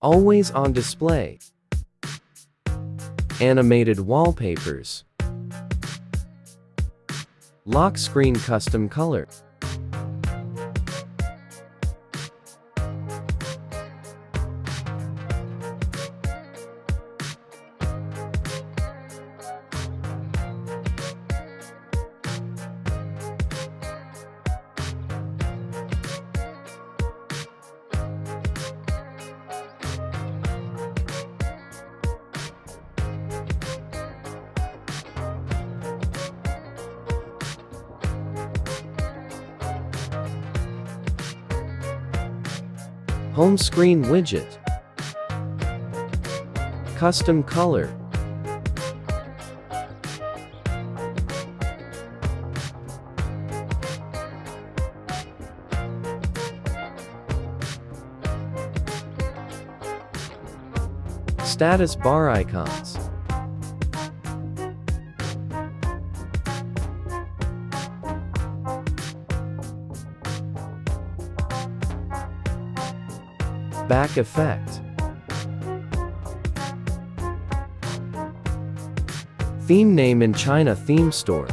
Always on display. Animated wallpapers. Lock screen custom color. Home screen widget. Custom color. Status bar icons. Back effect. Theme name in China theme store.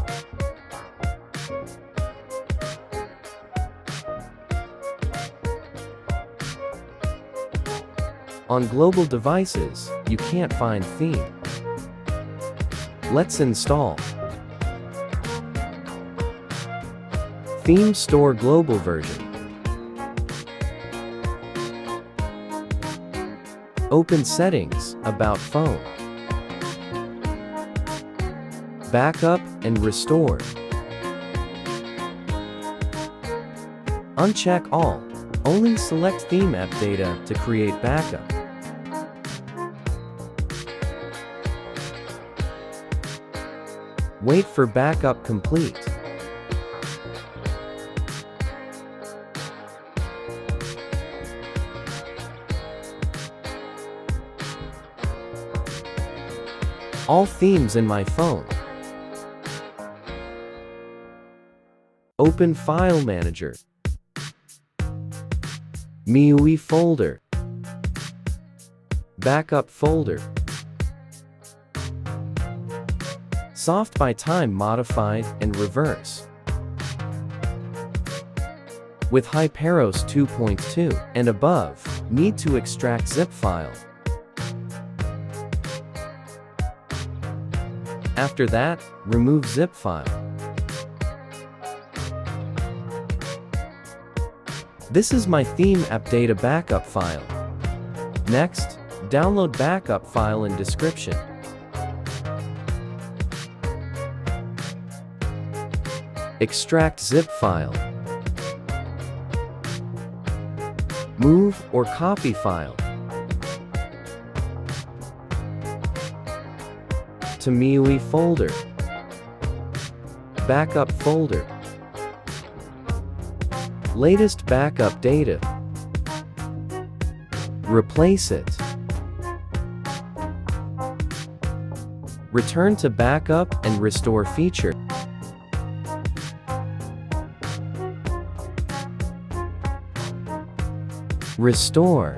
On global devices, you can't find theme. Let's install. Theme store global version. Open settings, about phone. Backup and restore. Uncheck all. Only select theme app data to create backup. Wait for backup complete. All themes in my phone. Open File Manager. MIUI folder. Backup folder. Soft by time modified and reverse. With Hyperos 2.2 and above, need to extract zip file. After that, remove zip file. This is my theme app data backup file. Next, download backup file in description. Extract zip file. Move or copy file to MIUI folder. Backup folder. Latest backup data. Replace it. Return to backup and restore feature. Restore.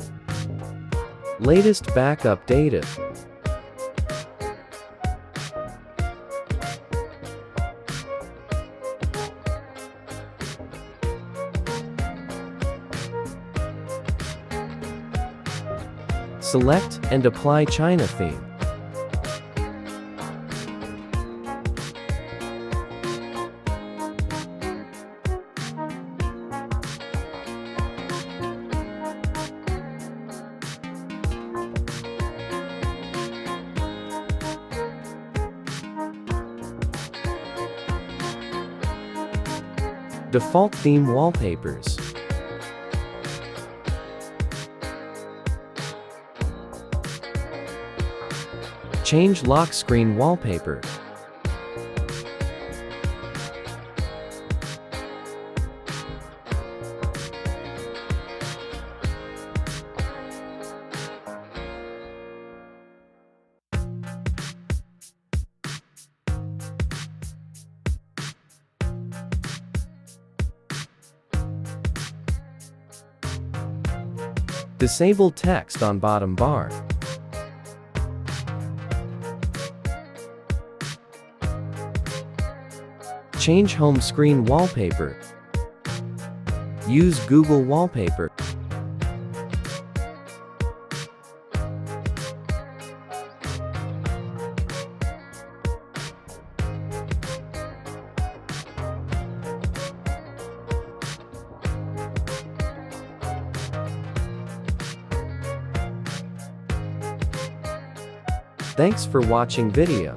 Latest backup data. Select and apply China theme. Default theme wallpapers. Change lock screen wallpaper. Disable text on bottom bar. Change home screen wallpaper. Use Google Wallpaper. Thanks for watching video.